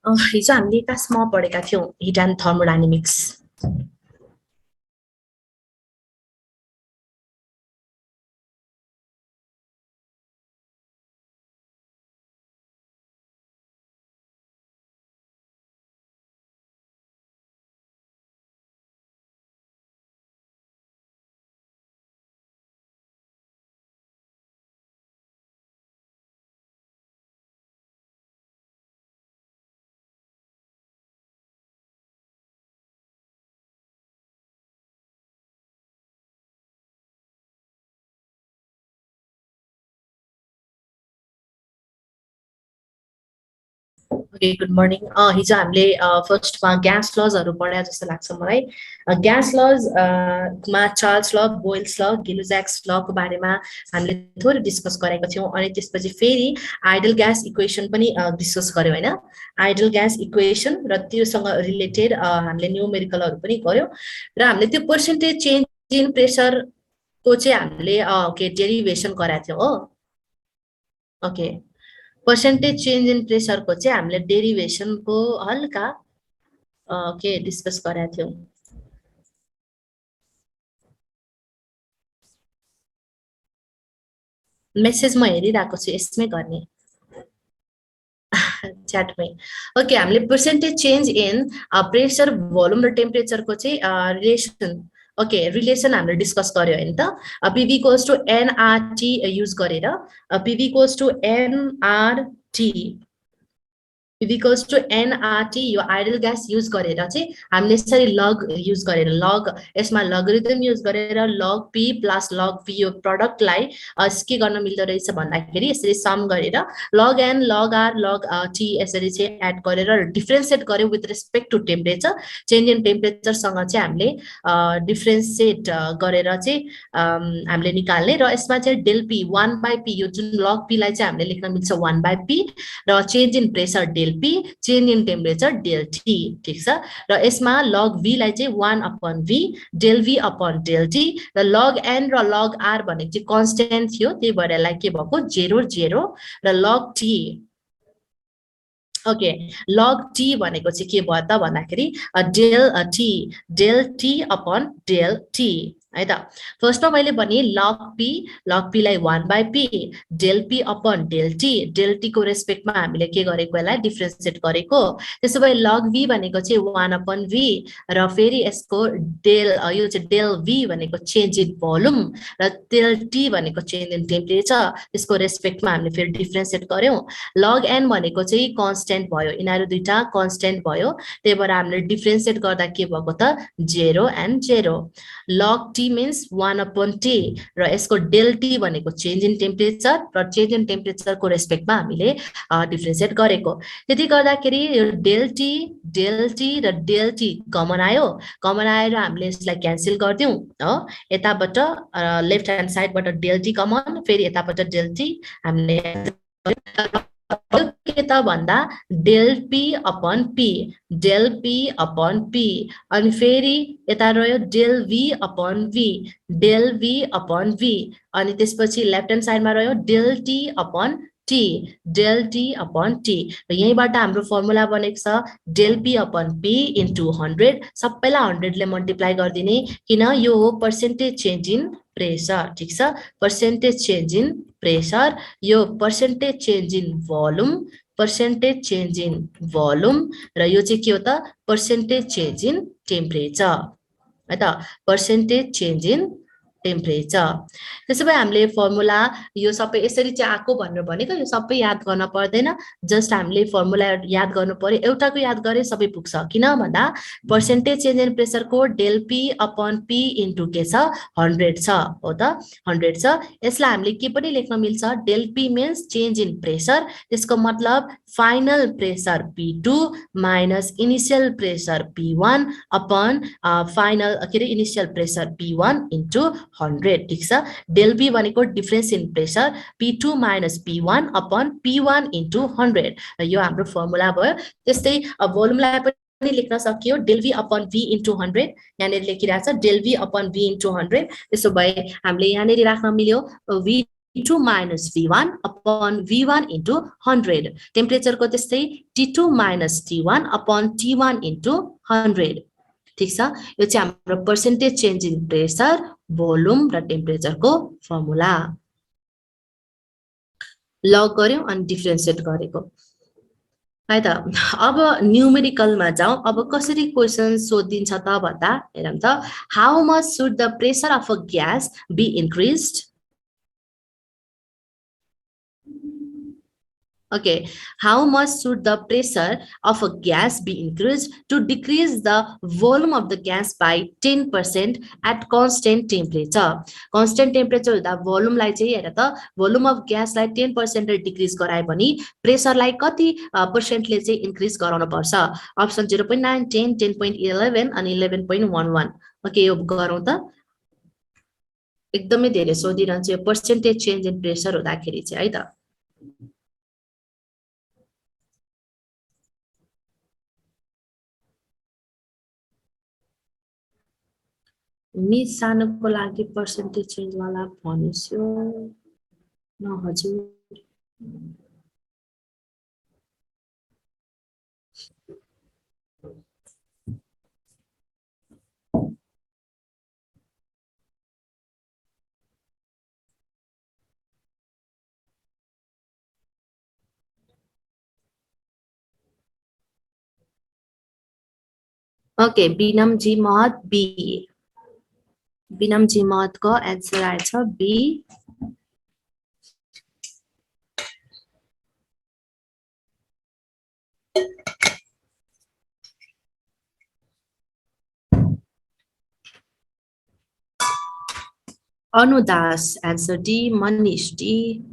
हिजो हामीले क्लासमा पढेका थियौं hit and thermodynamics. Okay good morning. हिजो हामीले फर्स्टमा ग्यास लजहरू पढ्या जस्तो लाग्छ मलाई। ग्यास लज मा चार्ल्स ल, बोयल्स ल, गिलुज्याक्स लको बारेमा हामीले थोरै डिस्कस गरेका थियौँ। अनि त्यसपछि फेरि आइडल ग्यास इक्वेसन पनि डिस्कस गर्यौँ हैन। आइडल ग्यास इक्वेसन र त्योसँग रिलेटेड हामीले न्यूमेरिकलहरू पनि गर्यौँ र हामीले त्यो पर्सेन्टेज चेन्ज इन प्रेसरको चाहिँ हामीले के डेरिभेसन गराएको थियौँ हो। ओके पर्सेन्टेज चेन्ज इन प्रेसरको चाहिँ हामीले डेरिभेसनको हल्का के डिस्कस गरेका थियौँ। मेसेज म हेरिरहेको छु, यसमै गर्ने च्याटमै। ओके हामीले percentage change in pressure, volume र टेम्परेचरको चाहिँ रिलेसन रिलेसन हामीले डिस्कस गर्यो हैन त। PV equals to NRT use गरेर PV equals to NRT equals to NRT यो आइडल ग्यास युज गरेर चाहिँ हामीले यसरी लग युज गरेर लग यसमा लगरिदम युज गरेर लग पी प्लस लग पी यो प्रडक्टलाई के गर्न मिल्दो रहेछ भन्दाखेरि यसरी सम गरेर log N log R log T यसरी चाहिँ एड गरेर डिफ्रेन्सिएट गर्यो with respect to temperature. Change in टेम्परेचरसँग चाहिँ हामीले डिफ्रेन्सिएट गरेर चाहिँ हामीले निकाल्ने र यसमा चाहिँ डेल पी 1/p यो जुन लग पी लाई चाहिँ हामीले लेख्न मिल्छ 1/p र change in pressure del P, change in temperature del T. ठीक छ र यसमा लग v लाई चाहिँ 1/v del v upon del T र लग n र लग r भनेको चाहिँ कन्स्टेन्ट थियो, त्यही भएर यसलाई के भएको 0 र log T okay log T भनेको चाहिँ के भयो त भन्दाखेरि del T upon del T है त। फर्स्टमा मैले भने लग पी लाई 1/p del P upon del T को रेस्पेक्टमा हामीले के गरेको यसलाई डिफ्रेन्सिएट गरेको। त्यसो भए लग v भनेको चाहिँ 1/v र फेरि यसको यो चाहिँ डेल v भनेको चेन्ज इन भोल्युम र डेल टी भनेको चेन्ज इन टेम्परेचर, त्यसको रेस्पेक्टमा हामीले फेरि डिफ्रेन्सिएट गर्यौँ। लग n भनेको चाहिँ कन्स्टेन्ट भयो, यिनीहरू दुईटा कन्स्टेन्ट भयो, त्यही भएर हामीले डिफ्रेन्सिएट गर्दा के भएको त 0 and 0। Log T means 1/t र यसको डेल टी भनेको चेन्ज इन टेम्परेचर र चेन्ज इन टेम्परेचरको रेस्पेक्टमा हामीले डिफ्रेन्सिएट गरेको। त्यति गर्दाखेरि यो डेल टी र डेल टी कमन आयो, कमन आएर हामीले यसलाई क्यान्सल गरिदिउँ हो। यताबाट लेफ्ट ह्यान्ड साइडबाट डेल टी कमन, फेरि यताबाट डेल टी हामीले के त भन्दा डेल पी अपन पी अनि फेरि यता रह्यो डेल v अपन v अनि त्यसपछि लेफ्ट ह्यान्ड साइडमा रह्यो डेल टी अपन टी र यहीँबाट हाम्रो फर्मुला बनेको छ del P upon P into 100 सबैलाई 100 ले मल्टिप्लाई गरिदिने, किन यो हो पर्सेन्टेज चेन्ज इन प्रेसर। ठीक छ पर्सेन्टेज चेन्ज इन प्रेसर, यो percentage change in volume, percentage change in volume र यो चाहिँ के हो त पर्सेन्टेज चेन्ज इन टेम्परेचर है त, पर्सेन्टेज चेन्ज इन टेम्परेचर। त्यसो भए हामीले फर्मुला यो सबै यसरी चाहिँ आएको भनेर भनेको, यो सबै याद गर्न पर्दैन, जस्ट हामीले फर्मुला याद गर्नु पर्यो, एउटाको याद गरे सबै पुग्छ। किन भन्दा पर्सेन्टेज चेन्ज इन प्रेसरको del P upon P into के छ 100 छ हो त 100 छ। यसलाई हामीले के पनि लेख्न मिल्छ del P means change in pressure, त्यसको मतलब final pressure P2 minus initial pressure P1 upon final के अरे इनिशियल प्रेसर P1 इन्टु 100। ठीक छ डेल पी भनेको difference in pressure P2 minus P1 upon P1 into 100 र यो हाम्रो फर्मुला भयो। त्यस्तै भोल्युमलाई पनि लेख्न सकियो del v upon v into 100, यहाँनिर लेखिरहेको छ del v upon v into 100। त्यसो भए हामीले यहाँनिर राख्न मिल्यो v T2 minus V1 upon V1 into 100. Temperature को त्यस्तै T2 minus T1 upon T1 into 100. ठीक छ, यो चाहिँ हाम्रो percentage change in pressure, volume र temperature को फर्मुला. लग गर्यौं अनि डिफरेन्शिएट गरेको है त. अब न्यूमेरिकलमा जाउँ. अब कसरी क्वेशन सोधिन्छ त भन्दा हेरौँ त. How much should the pressure of a gas be increased? Okay, how much should the pressure of a gas be increased to decrease the volume of the gas by 10% at constant temperature? Constant temperature हुँदा volume लाई चाहिँ हेर त, volume of gas लाई 10% ले decrease गराए पनि pressure लाई कति percent ले चाहिँ increase गराउनु पर्छ? Option 0.9, 10, 10.11 अनि 11.11. Okay, यो गरौँ त. एकदमै धेरै सोधिरहन्छ यो percentage change in pressure हुँदाखेरि चाहिँ है त. मिस सानोको लागि पर्सेन्टेज चेन्ज वाला भनिसो न हजुर. ओके, बिनम जी महत बी. बिनम जी महत को आन्सर आएछ B. Anudas answer D. Manish D.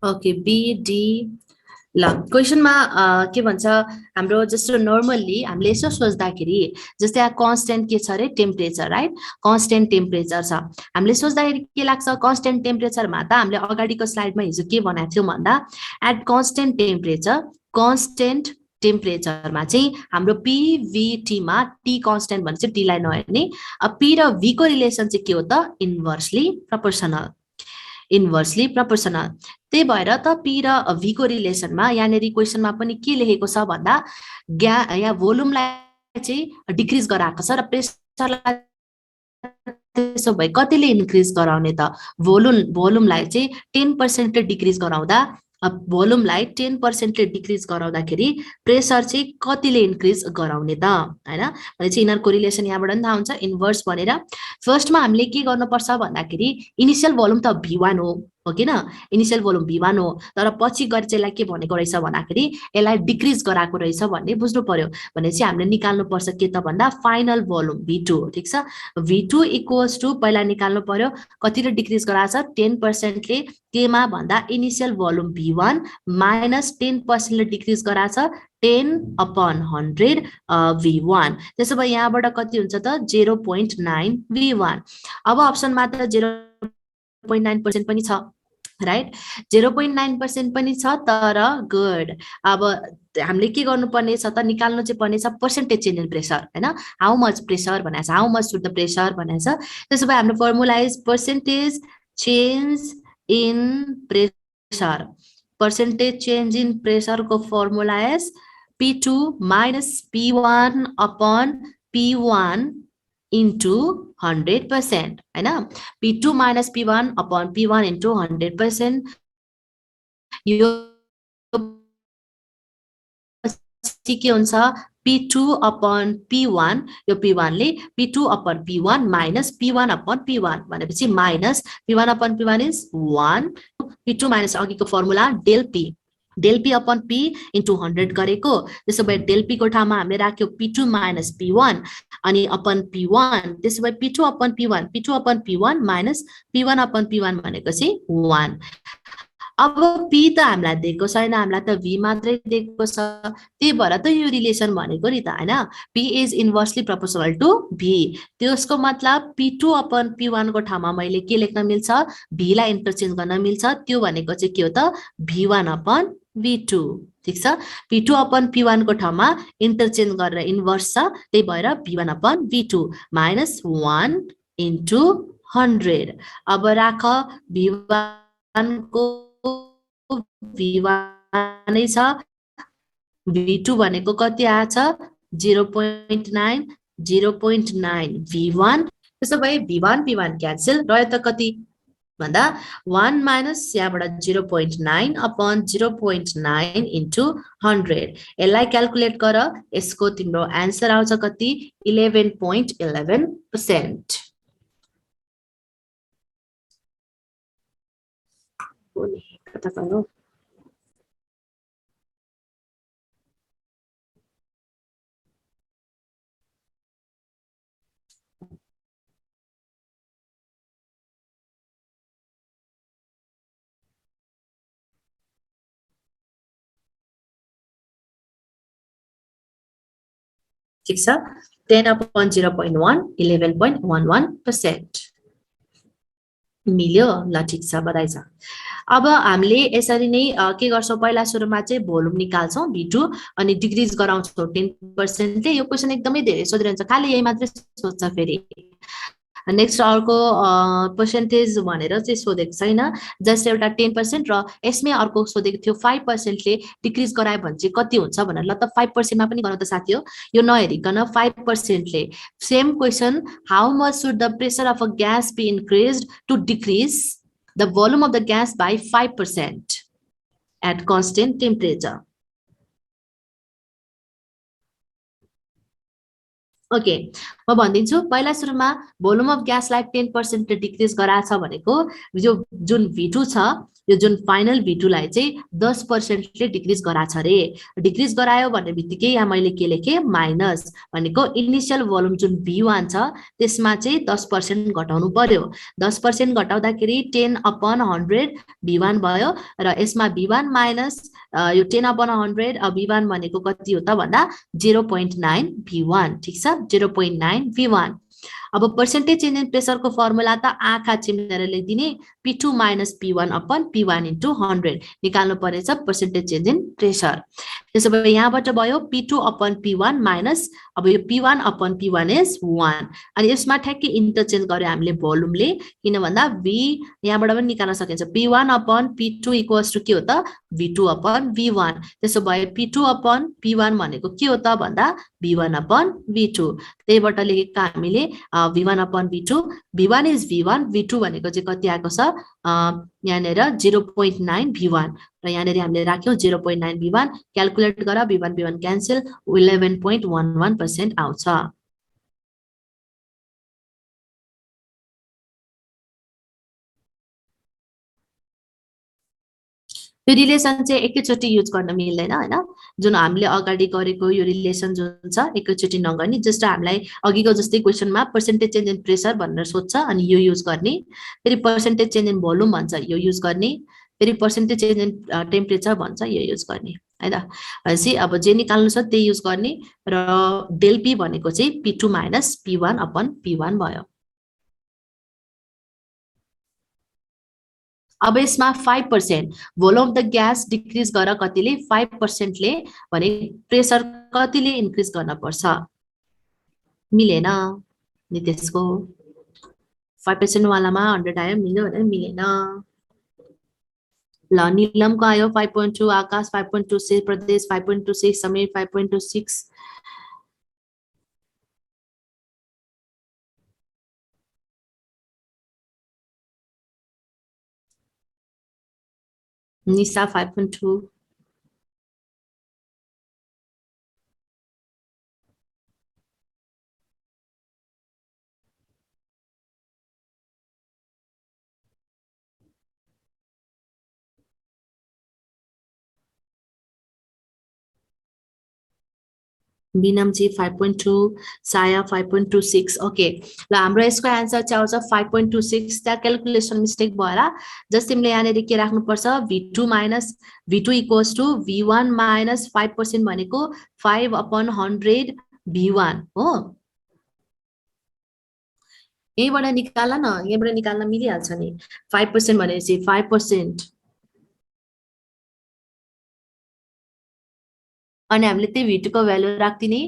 Okay, B D. ल क्वेशनमा के भन्छ हाम्रो जस्तो नर्मल्ली हामीले यसो सोच्दाखेरि जस्तै यहाँ कन्स्टेन्ट के छ रे टेम्परेचर राइट. कन्स्टेन्ट टेम्परेचर छ. हामीले सोच्दाखेरि के लाग्छ कन्स्टेन्ट टेम्परेचरमा त हामीले अगाडिको स्लाइडमा हिजो के भनेको थियौँ भन्दा एट कन्स्टेन्ट टेम्परेचरमा चाहिँ हाम्रो PVT मा T कन्स्टेन्ट भने चाहिँ T लाई नहेर्ने. P र V को रिलेसन चाहिँ के हो त इन्भर्सली प्रोपोर्सनल. त्यही भएर त P र V को रिलेसनमा यहाँनिर क्वेशनमा पनि के लेखेको छ भन्दा यहाँ भोल्युमलाई चाहिँ डिक्रिज गराएको छ र प्रेसरलाई त्यसो भए कतिले इन्क्रिज गराउने त भोल्युमलाई चाहिँ 10% डिक्रिज गराउँदा भोल्युमलाई 10% डिक्रिज गराउँदाखेरि प्रेसर चाहिँ कतिले इन्क्रिज गराउने त हैन. भनेपछि यिनीहरुको रिलेसन यहाँबाट नि थाहा हुन्छ इन्भर्स भनेर. फर्स्टमा हामीले के गर्नुपर्छ भन्दाखेरि इनिशियल भोल्युम त V1 हो किन इनिशियल भोल्युम V1 हो तर पछि गएर चाहिँ यसलाई के भनेको रहेछ भन्दाखेरि यसलाई डिक्रिज गराएको रहेछ भन्ने बुझ्नु पर्यो. भनेपछि हामीले निकाल्नु पर्छ के त भन्दा फाइनल भोल्युम V2. ठीक छ, V2 इक्वल्स टु पहिला निकाल्नु पर्यो कतिले डिक्रिज गराछ 10% ले केमा भन्दा इनिशियल भोल्युम V1 माइनस 10% ले डिक्रिज गराछ 10/100 V1. त्यसो भए यहाँबाट कति हुन्छ त 0.9 V1. अब अप्सनमा त 0.9% पनि छ राइट. 0.9% पनि छ तर गुड. अब हामीले के गर्नुपर्ने छ त निकाल्नु चाहिँ पर्ने छ पर्सेन्टेज चेन्ज इन प्रेसर हैन. हाउ मच प्रेसर भनेको छ how much should the pressure भनेको छ. त्यसो भए हाम्रो formula is percentage change in pressure. Percentage change in pressure को formula is P2 minus P1 upon P1 into 100% हैन. P2 minus P1 upon P1 into 100%. यो के हुन्छ P2 upon P1 यो P1 ले P2 upon P1 minus P1 upon P1 भनेपछि minus P1 upon P1 is 1. P2 minus अघिको formula del P del P upon P into 100 गरेको, त्यसो भए डेल पी को ठाउँमा हामीले राख्यो P2 माइनस P1 अनि अपन P1, त्यसो भए P2 upon P1, P2 upon P1 minus P1 upon P1 भनेको चाहिँ 1। अब पी त हामीलाई दिएको छैन, हामीलाई त भी मात्रै दिएको छ, त्यही भएर त यो रिलेसन भनेको नि त होइन, P is inversely proportional to V. त्यसको मतलब P2 अपन P1 को ठाउँमा मैले के लेख्न मिल्छ, भीलाई इन्टरचेन्ज गर्न मिल्छ, त्यो भनेको चाहिँ के हो त V1 अपन V2। ठिक छ, P2 अपन P1 को ठाउँमा इन्टरचेन्ज गरेर इन्भर्स छ, त्यही भएर V1 upon V2 minus 1 into 100। अब राख V1 को V1 नै छ, V2 भनेको कति आछ 0.9, 0.9 V1, त्यसो भए V1 P1 क्यान्सल रह्यो त कति भन्दा 1 माइनस यहाँबाट 0.9 अपन 0.9 इन्टु 100। यसलाई क्यालकुलेट गर, यसको तिम्रो एन्सर आउँछ कति 11.11%। कता गयो ठिक छ, 10 अपन 0.1 11.11% मिल्यो ल। ठिक छ, बधाई छ। अब हामीले यसरी नै के गर्छौँ, पहिला सुरुमा चाहिँ भोल्युम निकाल्छौँ V2 अनि डिक्रिज गराउँछौँ 10%ले। यो क्वेसन एकदमै धेरै सोधिरहन्छ, खालि यही मात्रै सोध्छ फेरि। नेक्स्ट अर्को पर्सेन्टेज भनेर चाहिँ सोधेको छैन, जस्ट एउटा 10% र यसमै अर्को सोधेको थियो 5%ले डिक्रिज गरायो भने चाहिँ कति हुन्छ भनेर। ल त 5%मा पनि गरौँ त साथी हो, यो नहेरिकन 5%ले same question, how much should the pressure of a gas be increased to decrease the volume of the gas by 5% at constant temperature. Okay, म भनिदिन्छु। पहिला सुरुमा भोल्युम अफ ग्यासलाई 10% डिक्रिज गराछ भनेको यो जुन V2 छ, यो जुन फाइनल V2लाई चाहिँ 10%ले डिक्रिज गराछ रे। डिक्रिज गरायो भन्ने बित्तिकै यहाँ मैले के लेखेँ माइनस, भनेको इनिसियल भोल्युम जुन V1 छ त्यसमा चाहिँ 10% घटाउनु पर्यो। 10% घटाउँदाखेरि 10 अपन 100 V1 भयो र यसमा V1 माइनस यो 10 अपन 100 V1 भनेको कति हो त भन्दा 0.9 V1। ठिक छ, 0.9 V1। अब पर्सेन्टेज चेन्ज इन प्रेसरको फर्मुला त आँखा चिम्लेर लेखिदिने, P2 minus P1 upon P1 into 100 निकाल्नु परेछ पर्सेन्टेज चेन्ज इन प्रेसर। त्यसो भए यहाँबाट भयो P2 अपन P1 माइनस, अब यो P1 अपन P1 इज 1 अनि यसमा ठ्याक्कै इन्टरचेन्ज गर्यो हामीले भोल्युमले, किन भन्दा V यहाँबाट पनि निकाल्न सकिन्छ, P1 upon P2 equals to के हो त V2 अपन V1। त्यसो भए P2 अपन P1 भनेको के हो त भन्दा V1 अपन V2, त्यहीबाट लेखेका हामीले V1 upon V2, V1 is V1, V2 भनेको चाहिँ कति आएको छ यहाँनिर 0.9 V1 र यहाँनिर हामीले राख्यौँ 0.9 V1, क्यालकुलेट गर V1 V1 क्यान्सल 11.11% आउँछ। यो रिलेसन चाहिँ एकैचोटि युज गर्न मिल्दैन होइन, जुन हामीले अगाडि गरेको यो रिलेसन जुन छ एकैचोटि नगर्ने, जस्ट हामीलाई अघिको जस्तै क्वेसनमा पर्सेन्टेज चेन्ज इन प्रेसर भनेर सोध्छ अनि यो युज गर्ने, फेरि पर्सेन्टेज चेन्ज इन भोल्युम भन्छ यो युज गर्ने, फेरि पर्सेन्टेज चेन्ज इन टेम्परेचर भन्छ यो युज गर्ने होइन। भनेपछि अब जे निकाल्नु छ त्यही युज गर्ने र डेल पी भनेको चाहिँ P2 minus P1 upon P1 भयो। अब यसमा 5% volume of the gas decrease गर कतिले 5%ले भने प्रेसर कतिले इन्क्रिज गर्न पर्छ, मिलेन नितेशको 5% वालामा 100 आयो, मिल्यो भने मिलेन। ल निलमको आयो 5.2, आकाश 5.26, प्रदेश 5.26, समीर 5.26, निशा 5.2, बिनमजी 5.2, साया 5.26. ओके ल हाम्रो यसको एन्सर चाहिँ आउँछ 5.26. त्यहाँ क्याल्कुलेसन मिस्टेक भएर जस्ट तिमीले यहाँनिर के राख्नुपर्छ v2 minus v2 equals to v1 minus 5% भनेको 5/100 v1 हो। यहीँबाट निकाल न, यहीँबाट निकाल्न मिलिहाल्छ नि। 5% भनेपछि 5%, अनि हामीले त्यही v2 को भ्यालु राख्दिने।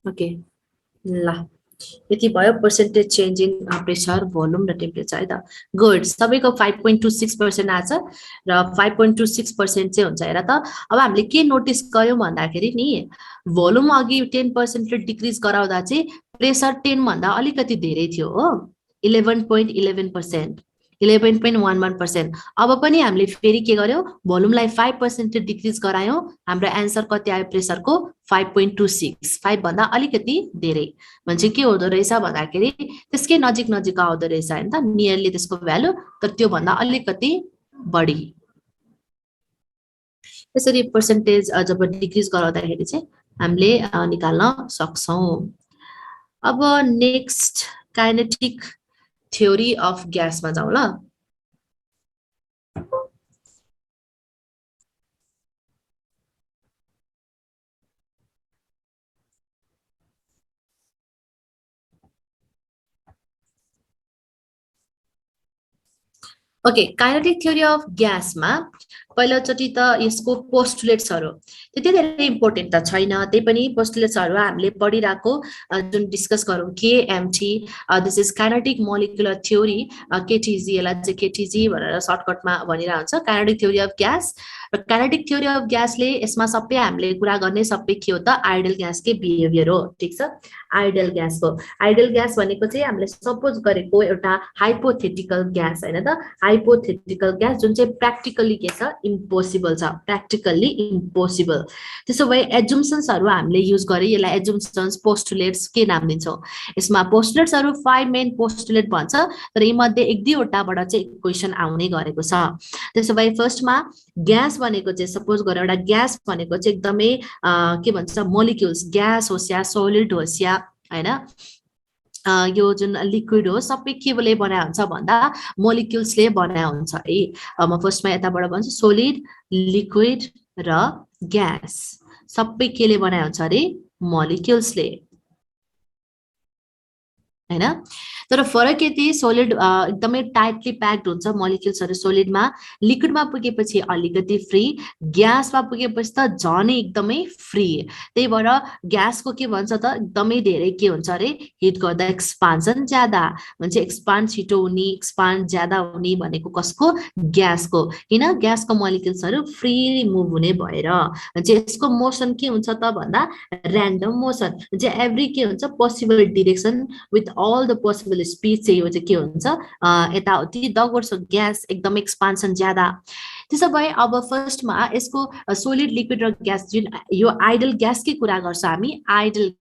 ओके ल यति भयो percentage change in pressure, volume र टेम्परेचर है त। गुड, सबैको 5.26% आछ र 5.26% चाहिँ हुन्छ। हेर त अब हामीले के नोटिस गर्यौं भन्दाखेरि नि भोल्युम अघि 10% ले डिक्रिज गराउँदा चाहिँ प्रेसर 10 भन्दा अलिकति धेरै थियो हो, 11.11%, 11.11%। अब पनि हामीले फेरि के गर्यौं भोल्युमलाई 5% डिक्रिज गरायौं, हाम्रो एन्सर कति आयो प्रेसरको 5.26, 5 भन्दा अलिकति धेरै। म्हणजे के हुँदो रहेछ भन्दाखेरि त्यसकै नजिक नजिक आउँदो रहेछ हैन त, नियरली त्यसको भ्यालु, तर त्यो भन्दा अलिकति बढी। यसरी पर्सेन्टेज जब डिक्रिज गराउँदाखेरि चाहिँ हामीले निकाल्न सक्छौं। अब नेक्स्ट काइनेटिक थ्योरी अफ ग्यासमा जाउँ ल। ओके, काइनेटिक थ्योरी अफ ग्यासमा पहिलोचोटि त यसको पोस्टुलेट्सहरु त्यति धेरै इम्पोर्टेन्ट त छैन, त्यही पनि पोस्टुलेट्सहरु हामीले पढिराको जुन डिस्कस गरौँ KMT, this is kinetic molecular theory, KTG, यसलाई चाहिँ केटीजी भनेर सर्टकटमा भनिरहेको हुन्छ, काइनेटिक थ्योरी अफ ग्यास। र काइनेटिक थ्योरी अफ ग्यासले यसमा सबै हामीले कुरा गर्ने सबै के हो त आइडल ग्यासकै बिहेभियर हो, ठीक छ। आइडल ग्यासको, आइडल ग्यास भनेको चाहिँ हामीले सपोज गरेको एउटा हाइपोथेटिकल ग्यास हैन त, हाइपोथेटिकल ग्यास जुन चाहिँ प्र्याक्टिकली के छ इम्पोसिबल छ, प्र्याक्टिकल्ली इम्पोसिबल। त्यसो भए एजुम्सन्सहरु हामीले युज गरे, यसलाई एजुम्सन्स पोस्टुलेट्स के नाम दिन्छौं, यसमा पोस्टुलेट्सहरु 5 मेन पोस्टुलेट भन्छ, तर यी मध्ये एक दुईवटाबाट चाहिँ क्वेशन आउने गरेको छ। त्यसो भए फर्स्टमा ग्यास भनेको चाहिँ सपोज गरे एउटा ग्यास भनेको चाहिँ एकदमै के भन्छ मोलिक्युल्स, ग्यास होस् या सोलिड होस् या हैन यो जुन लिक्विड हो सबै केले बनाएको हुन्छ भन्दा मोलिक्युल्सले बनाएको हुन्छ है। म फर्स्टमा यताबाट भन्छु सोलिड, लिक्विड र ग्यास सबै केले बनाएको हुन्छ अरे मोलिक्युल्सले हैन। तर फरक यति सोलिड एकदमै टाइटली प्याक्ड हुन्छ मोलिक्युल्सहरु सोलिडमा, लिक्विडमा पुगेपछि अलिकति फ्री, ग्यासमा पुगेपछि त झनै एकदमै फ्री। त्यही भएर ग्यासको के भन्छ त एकदमै धेरै के हुन्छ अरे हिट गर्दा एक्सपान्सन ज्यादा, भन्छ एक्सपान्ड छिटो हुने, एक्सपान्ड ज्यादा हुने भनेको कसको ग्यासको, किन ग्यासको मोलिक्युल्सहरु फ्रीली मुभ हुने भएर। भन्छ यसको मोसन के हुन्छ त भन्दा र्यान्डम मोसन, भन्छ एभ्री के हुन्छ possible direction with all the possible speed चाहिँ यो चाहिँ के हुन्छ यताउति दगोर्छ, ग्यास एकदम एक्सपान्सन ज्यादा। त्यसो भए अब फर्स्टमा यसको सोलिड, लिक्विड र ग्यास जुन यो आइडल ग्यासकै कुरा गर्छ, हामी आइडल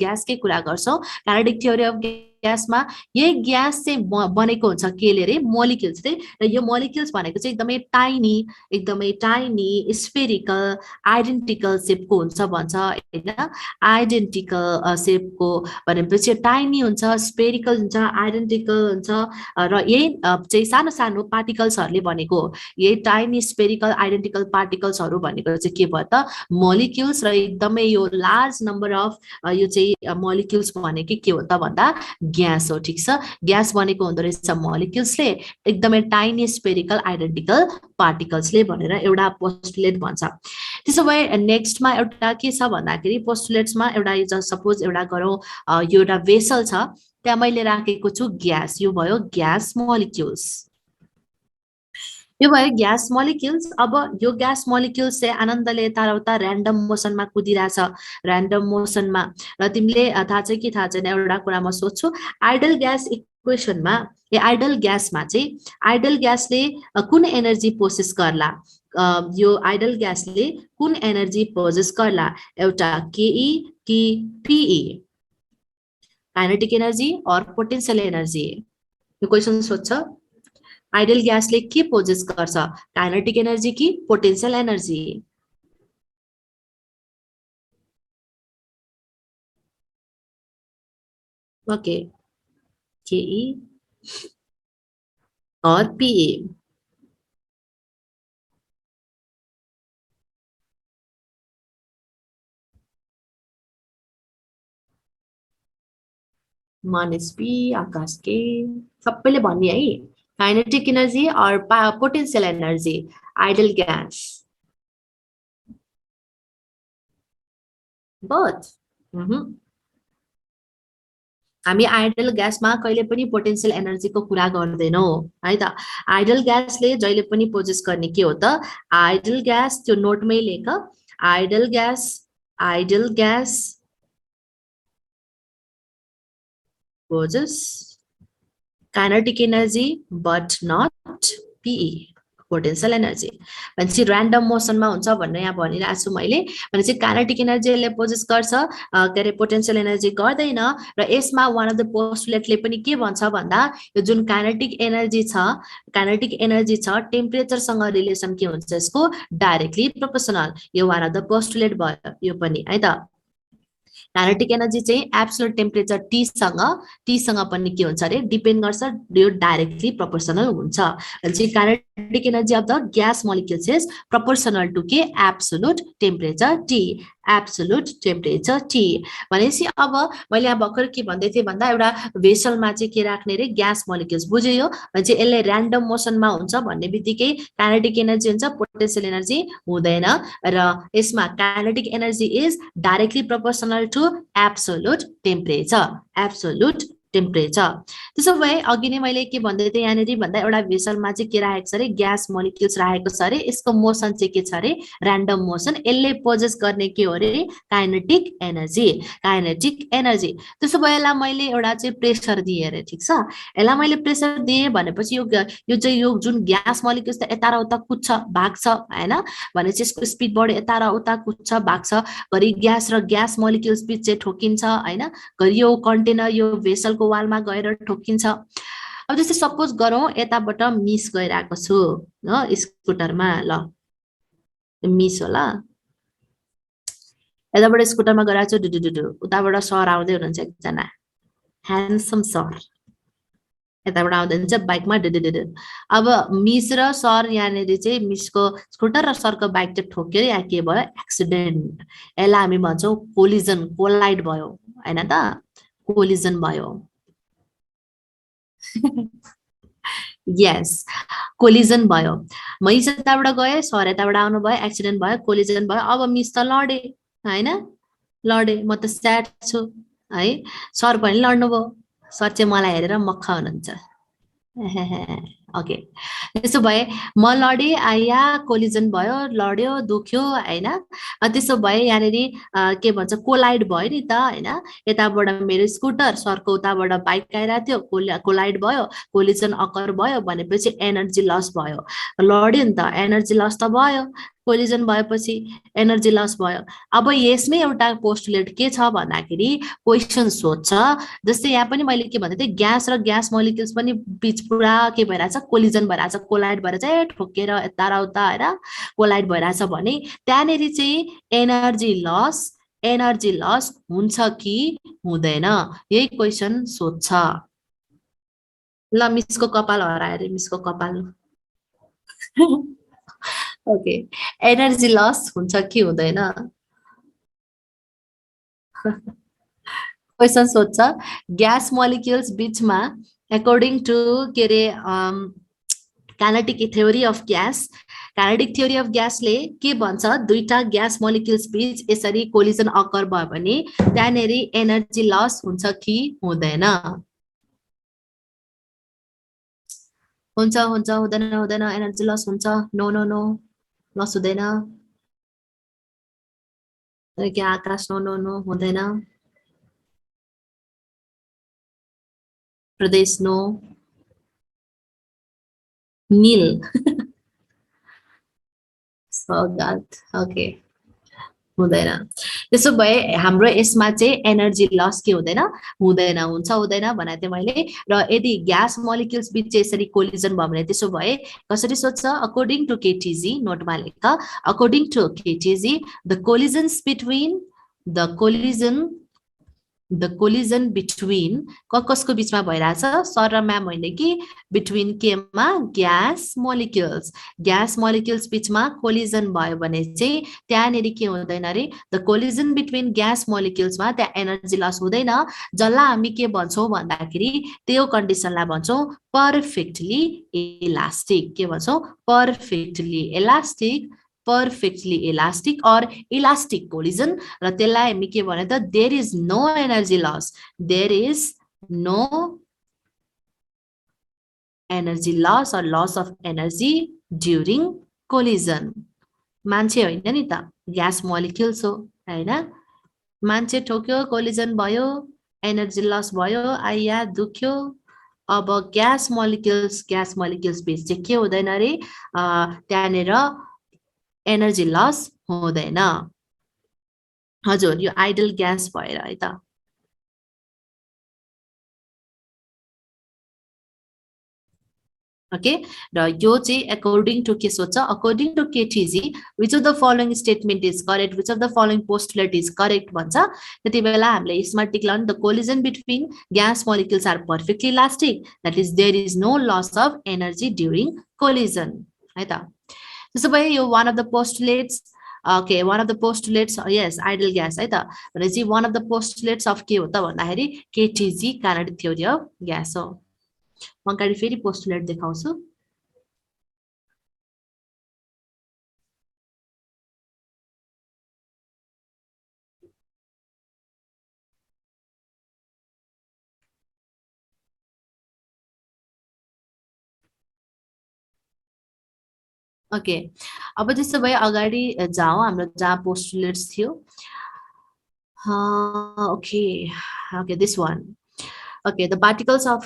ग्यासकै कुरा गर्छौं। काइनेटिक थ्योरी अफ ग्यासमा यही ग्यास चाहिँ बनेको हुन्छ केले रे मोलिक्युल्सले, र यो मोलिक्युल्स भनेको चाहिँ एकदमै टाइनी स्फेरिकल आइडेन्टिकल शेपको हुन्छ भन्छ हैन। आइडेन्टिकल शेपको भनेपछि टाइनी हुन्छ, स्फेरिकल हुन्छ, आइडेन्टिकल हुन्छ, र यही चाहिँ सानो सानो पार्टिकल्सहरुले बनेको, यही टाइनी स्फेरिकल आइडेन्टिकल पार्टिकल्सहरु भनेको चाहिँ के भयो त मोलिक्युल्स, र एकदमै यो लार्ज नम्बर अफ यो चाहिँ मोलिक्युल्स भनेको के हो त भन्दा ग्यास हो, ठीक छ। ग्यास बनेको हुँदो रहेछ मोलिक्युल्सले, एकदमै टाइनी स्फेरिकल आइडेन्टिकल पार्टिकल्सले भनेर एउटा पोस्टुलेट भन्छ। त्यसो भए नेक्स्टमा एउटा के छ भन्दाखेरि पोस्टुलेट्समा एउटा सपोज एउटा गरौँ यो एउटा भेसल छ, त्यहाँ मैले राखेको छु ग्यास, यो भयो ग्यास मोलिक्युल्स, यो भयो ग्यास मोलिक्युल्स। अब यो ग्यास मोलिक्युल्स चाहिँ आनन्दले यताउता र्यान्डम मोसनमा कुदिरहेछ, र्यान्डम मोसनमा, र तिमीले थाहा छ कि थाहा छैन एउटा कुरा म सोध्छु, आइडल ग्यास क्वेसनमा यो आइडल ग्यासमा चाहिँ आइडल ग्यासले कुन एनर्जी प्रोसेस गर्ला, यो आइडल ग्यासले कुन एनर्जी प्रोसेस गर्ला, एउटा केई कि पीई, काइनेटिक एनर्जी और पोटेन्शियल एनर्जी। यो क्वेसन सोध्छ आइडल ग्यासले के प्रोसेस गर्छ, काइनेटिक एनर्जी कि पोटेन्शियल एनर्जी। ओके, केई और पीई। माइनस पी आकाश के सबैले भन्ने है, काइनेटिक एनर्जी और potential energy ideal gas both. हामी आइडल ग्यासमा कहिले पनि पोटेन्शियल एनर्जीको कुरा गर्दैनौँ है त। आइडल ग्यासले जहिले पनि प्रोसेस गर्ने के हो त, आइडल ग्यास त्यो नोटमै लेख, ideal gas process kinetic energy but not PE, potential energy. भनेपछि ऱ्यान्डम मोसनमा हुन्छ भनेर यहाँ भनिरहेको छु मैले। भनेपछि काइनेटिक एनर्जीले प्रोसेस गर्छ, के अरे पोटेन्शियल एनर्जी गर्दैन। र यसमा वान अफ द पोस्टुलेटले पनि के भन्छ भन्दा यो जुन काइनेटिक एनर्जी छ टेम्परेचरसँग रिलेसन के हुन्छ यसको, डाइरेक्टली प्रोपोर्सनल। यो वान अफ द पोस्टुलेट भयो यो पनि है त। काइनेटिक एनर्जी चाहिँ एब्सोल्युट टेम्परेचर टीसँग पनि के हुन्छ अरे डिपेन्ड गर्छ, यो डाइरेक्टली प्रोपोर्सनल हुन्छ। भनेपछि kinetic energy of the gas molecules is proportional to के absolute temperature T, absolute temperature T. भनेपछि अब मैले यहाँ भर्खर के भन्दै थिएँ भन्दा एउटा भेसलमा चाहिँ के राख्ने रे, ग्यास मोलिक्युल्स, बुझ्यो। भनेपछि यसले ऱ्यान्डम मोसनमा हुन्छ भन्ने बित्तिकै काइनेटिक एनर्जी हुन्छ, पोटेन्शियल एनर्जी हुँदैन। र यसमा kinetic energy is directly proportional to absolute temperature, त्यसो भए अघि नै मैले के भन्दै थिएँ यहाँनिर भन्दा एउटा भेसलमा चाहिँ के राखेको छ अरे, ग्यास मोलिक्युल्स राखेको छ अरे। यसको मोसन चाहिँ के छ अरे, ऱ्यान्डम मोसन। यसले पोजेस गर्ने के हो अरे, काइनेटिक एनर्जी। त्यसो भए यसलाई मैले एउटा चाहिँ प्रेसर दिएँ अरे, ठिक छ। यसलाई मैले प्रेसर दिएँ भनेपछि यो जुन ग्यास मोलिक्युल्स त यता र उता कुद्छ भाग्छ हैन, भनेपछि यसको स्पिड बढी यता र उता कुद्छ भाग्छ, घरि ग्यास र ग्यास मोलिक्युल्स बीच चाहिँ ठोकिन्छ हैन, घरि यो कन्टेनर यो भेसलको वालमा गएर ठोकिन्छ। अब जस्तै सपोज गरौँ यताबाट मिस गइरहेको छु ल स्कुटरमा, ल मिस होला, यताबाट स्कुटरमा गइरहेको छु डुडुडुडु, उताबाट सर आउँदै हुनुहुन्छ एकजना ह्यान्डसम सर, यताबाट आउँदै हुनुहुन्छ बाइकमा डुडुडुडु। अब मिस र सर यहाँनिर चाहिँ मिसको स्कुटर र सरको बाइक चाहिँ ठोक्यो, यहाँ के भयो, एक्सिडेन्ट। यसलाई हामी भन्छौँ कोलिजन, कोलाइड भयो हैन त, कोलिजन भयो। यस, कोलिजन भयो। मिस यताबाट गए, सर यताबाट आउनु भयो, एक्सिडेन्ट भयो, कोलिजन भयो। अब मिस त लडे हैन, लडे, म त स्याड छु है। सर पनि लड्नु भयो, सर चाहिँ मलाई हेरेर मक्ख हुनुहुन्छ। ओके, त्यसो भए म लडे, आया कोलिजन भयो, लड्यो दुख्यो हैन। त्यसो भए यहाँनिर के भन्छ, कोलाइड भयो नि त हैन। यताबाट मेरो स्कुटर, सरको उताबाट बाइक आइरहेको थियो, कोलाइड भयो, कोलिजन अकर भयो भनेपछि एनर्जी लस भयो। लड्यो नि त, एनर्जी लस त भयो, कोलिजन भएपछि एनर्जी लस भयो। अब यसमै एउटा पोस्टुलेट के छ भन्दाखेरि क्वेसन सोध्छ, जस्तै यहाँ पनि मैले के भन्दै थिएँ, ग्यास र ग्यास मोलिक्युल्स पनि बीच पुरा के भइरहेछ, कोलिजन भइरहेछ, कोलाइड भएर चाहिँ ठोकेर यता र उता हैन कोलाइड भइरहेछ भने त्यहाँनिर चाहिँ एनर्जी लस हुन्छ कि हुँदैन, यही क्वेसन सोध्छ। ल मिसको कपाल हरायो रे, मिसको कपाल। ओके, एनर्जी लस हुन्छ कि हुँदैन, क्वेसन सोध्छ। ग्यास मोलिक्युल्स बीचमा अकॉर्डिंग टू के अरे काइनेटिक थ्योरी अफ ग्यासले के भन्छ, दुईटा ग्यास मोलिक्युल्स बीच यसरी कोलिजन अकर भयो भने त्यहाँनिर एनर्जी लस हुन्छ कि हुँदैन। हुन्छ हुँदैन, एनर्जी लस हुन्छ, नो नो नो, लस हुँदैन। क्या आकाश, नो नो नो, हुँदैन। प्रदेश नो नील सौगात ओके हुँदैन त्यसो भए हाम्रो यसमा चाहिँ एनर्जी लस के हुँदैन हुँदैन हुन्छ हुँदैन भनेको थिएँ मैले र यदि ग्यास मोलिक्युल्स बीच चाहिँ यसरी कोलिजन भयो भने त्यसो भए कसरी सोध्छ अकॉर्डिंग टू केटीजी नोटमा लेख according to KTG the collisions between the collision between कसको बिचमा भइरहेछ सर र म्याम होइन कि बिट्विन केमा ग्यास मोलिक्युल्स बिचमा कोलिजन भयो भने चाहिँ त्यहाँनिर के हुँदैन अरे द कोलिजन बिट्विन ग्यास मोलिक्युल्समा त्यहाँ एनर्जी लस हुँदैन जसलाई हामी के भन्छौँ भन्दाखेरि त्यो कन्डिसनलाई भन्छौँ पर्फेक्टली इलास्टिक के भन्छौँ perfectly elastic or elastic collision र त्यसलाई हामी के भने त there is no energy loss or loss of energy during collision मान्छे होइन नि त ग्यास मोलिक्युल्स हो हैन मान्छे ठोक्यो कोलिजन भयो एनर्जी लस भयो आइया दुख्यो अब ग्यास मोलिक्युल्स बीच चाहिँ के हुँदैन रे त्यहाँनिर एनर्जी लस हुँदैन हजुर यो आइडल ग्यास भएर है त ओके र यो चाहिँ अकॉर्डिंग टू के सोध्छ according to KTG which of the following statement is correct which of the following postulate is correct भन्छ त्यति बेला हामीले यसमा टिक लाउनु the collision between gas molecules are perfectly elastic that is there is no loss of energy during collision है त त्यसो भए यो one of the postulates okay one of the postulates यस आइडल ग्यास है त भनेपछि one of the postulates of के हो त भन्दाखेरि केटीजी कार्नोटिक थ्योरी अफ ग्यास हो म अगाडि फेरि पोस्टुलेट देखाउँछु ओके अब त्यसो भए अगाडि जाउँ हाम्रो जहाँ पोस्टुलेट्स थियो okay okay this one okay the particles of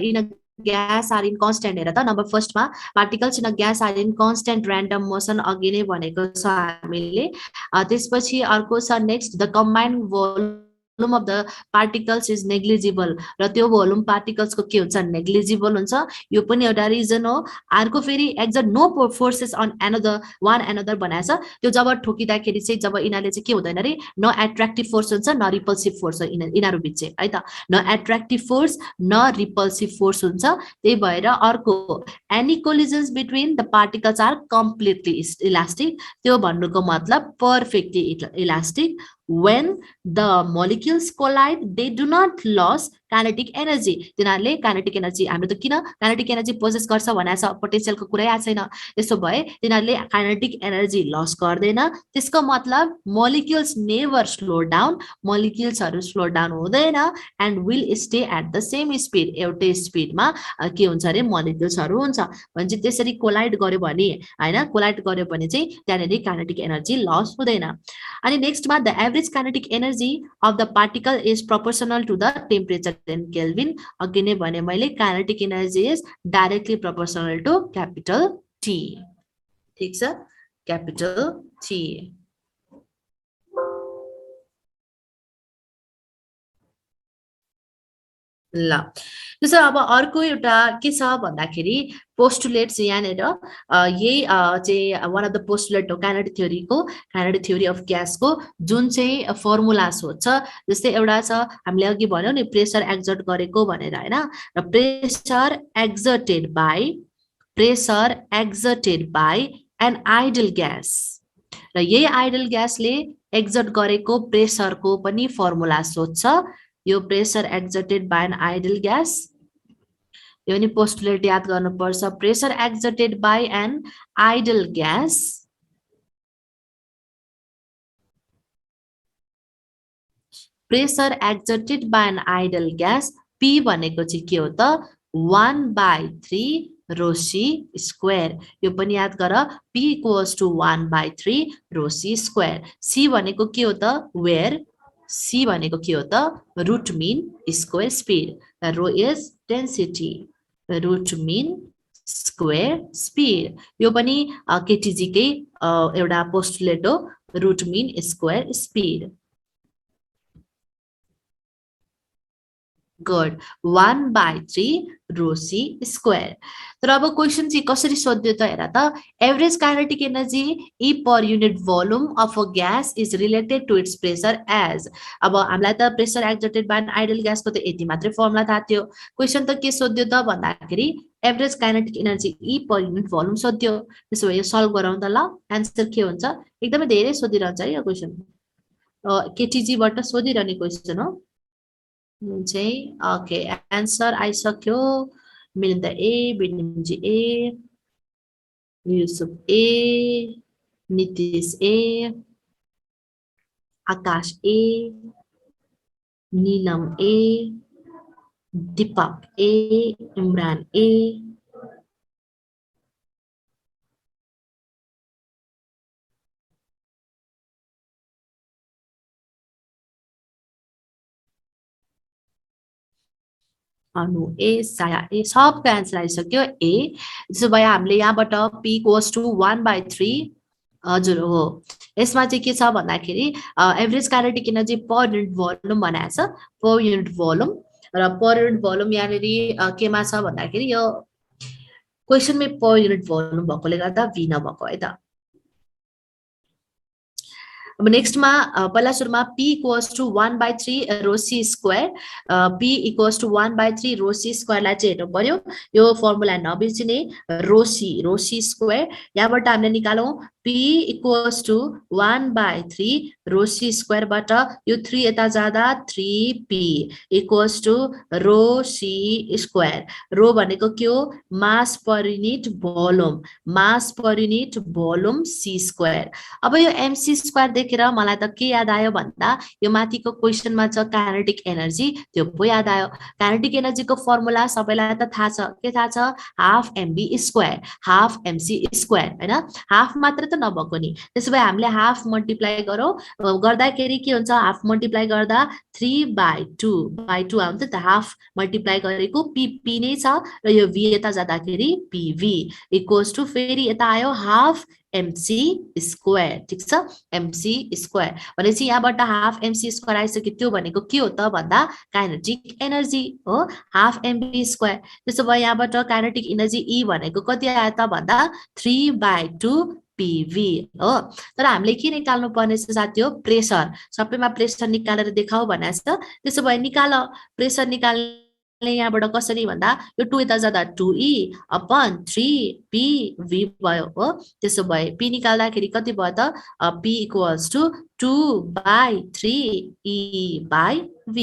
in a gas are in constant हेर त नम्बर फर्स्टमा particles in a gas are in constant random motion अघि नै भनेको छ हामीले त्यसपछि अर्को छ next the combined volume of the particles is negligible र त्यो भोल्युम पार्टिकल्सको के हुन्छ नेग्लिजिबल हुन्छ यो पनि एउटा रिजन हो अर्को फेरि exert no forces on one another बनाएछ त्यो जब ठोकिँदाखेरि चाहिँ जब यिनीहरूले चाहिँ के हुँदैन रे न एट्र्याक्टिभ फोर्स हुन्छ न रिपल्सिभ फोर्स हो यिनीहरू बिच चाहिँ है त न एट्र्याक्टिभ फोर्स न रिपल्सिभ फोर्स हुन्छ त्यही भएर अर्को any collisions between the particles are completely elastic त्यो भन्नुको मतलब perfectly elastic when the molecules collide they do not lose kinetic energy तिनीहरूले kinetic energy हाम्रो त किन kinetic energy पोजेस गर्छ भनेको छ पोटेन्शियलको कुरै आएको छैन त्यसो भए तिनीहरूले kinetic energy लस गर्दैन त्यसको मतलब molecules never slow down moleculesहरु स्लो डाउन हुँदैन and will stay at the same speed एउटै स्पिडमा के हुन्छ रे moleculesहरु हुन्छ भने त्यसरी कोलाइड गर्यो भने हैन कोलाइड गर्यो भने चाहिँ त्यहाँनेरि kinetic energy लस हुँदैन अनि नेक्स्टमा the average kinetic energy of the particle is proportional to the temperature in Kelvin अघि नै भने मैले kinetic energy is directly proportional to capital T ठीक छ capital T ल त्यसो अब अर्को एउटा के छ भन्दाखेरि पोस्टुलेट्स यहाँनेर यही चाहिँ वान अफ द पोस्टुलेट हो काइनेटिक थ्योरी अफ ग्यासको जुन चाहिँ फर्मुला सोध्छ जस्तै एउटा छ हामीले अघि भन्यौ नि प्रेसर एक्जर्ट गरेको भनेर हैन र pressure exerted by an ideal gas र यही आइडल ग्यासले एक्जर्ट गरेको प्रेसरको पनि फर्मुला सोध्छ यो pressure exerted by an ideal gas यो नि पोस्टुलेट याद गर्नुपर्छ pressure exerted by an ideal gas pressure exerted by an ideal gas P भनेको चाहिँ के हो त 1/3 rho c स्क्वायर यो पनि याद गर P equals to 1/3 rho c square C भनेको के हो त वेयर C भनेको के हो त root mean square speed rho is density root mean square speed यो पनि केटीजी कै एउटा पोस्टुलेट हो root mean square speed good 1/3 rho c square तर अब क्वेशन चाहिँ कसरी सोध्यो त हेर त average kinetic energy E per unit volume of a gas is related to its pressure as अब हामीलाई त pressure exerted by an ideal gas को त यति मात्रै फर्मुला थाहा थियो क्वेशन त के सोध्यो त भन्दाखेरि average kinetic energy E per unit volume सोध्यो त्यसो भए यो सल्भ गरौँ त ल आन्सर के हुन्छ एकदमै धेरै सोधिरहन्छ है यो क्वेशन केटीजी बाट सोधिरहने क्वेशन हो चाहिँ ओके आन्सर आइसक्यो मिलिन्दा ए बिनिमजी ए युसुफ ए नितिश ए आकाश ए नीलम ए दीपक ए इमरान ए अनु ए साया ए सबको आन्सर आइसक्यो ए त्यसो भए हामीले यहाँबाट p इक्वल्स टु 1/3 हजुर हो यसमा चाहिँ के छ भन्दाखेरि एभरेज काइनेटिक एनर्जी पर युनिट भोल्युम भनेको छ पर युनिट भोल्युम र पर युनिट भोल्युम यहाँनेरि केमा छ भन्दाखेरि यो क्वेशनमै पर युनिट भोल्युम भएकोले गर्दा v नभएको है त अब नेक्स्टमा पहिला सुरुमा p equals to 1/3 rho c square p equals to 1/3 rho c स्क्वायरलाई चाहिँ हेर्नु पर्यो यो फर्मुला नबिर्सिने rho c स्क्वायर यहाँबाट हामीले निकालौं p equals to 1/3 rho c स्क्वायरबाट यो 3 यता जाँदा 3p equals to rho c square rho भनेको के हो mass per unit volume c square अब यो mc स्क्वायर देखेर मलाई त के याद आयो भन्दा यो माथिको क्वेशनमा छ काइनेटिक एनर्जी त्यो पो याद आयो काइनेटिक एनर्जीको फर्मुला सबैलाई त थाहा छ के थाहा छ half mv square half mc square हैन हाफ मात्र त नभएको नि त्यसैले हामीले हाफ मल्टिप्लाई गरौ गर्दाखेरि के हुन्छ हाफ मल्टिप्लाई गर्दा 3/2 आउँछ त हाफ मल्टिप्लाई गरेको p नै छ र यो v यता जाँदाखेरि pv इक्वल्स टु फेरि यता आयो हाफ mc स्क्वायर ठीक छ mc स्क्वायर भनेपछि यहाँबाट हाफ mc स्क्वायर आइसक्यो त्यो भनेको के हो त भन्दा काइनेटिक एनर्जी हो हाफ mv स्क्वायर त्यसो भए यहाँबाट काइनेटिक एनर्जी E भनेको कति आयो त भन्दा 3/2 PV हो तर हामीले के निकाल्नु पर्ने छ साथी हो प्रेसर सबैमा प्रेसर निकालेर देखाऊ भनेछ त्यसो भए निकाल प्रेसर निकाल्ने यहाँबाट कसरी भन्दा यो 2 यता जाँदा 2e अपन 3pv भयो हो त्यसो भए p निकाल्दाखेरि कति भयो त p इक्वल्स टु 2/3e/v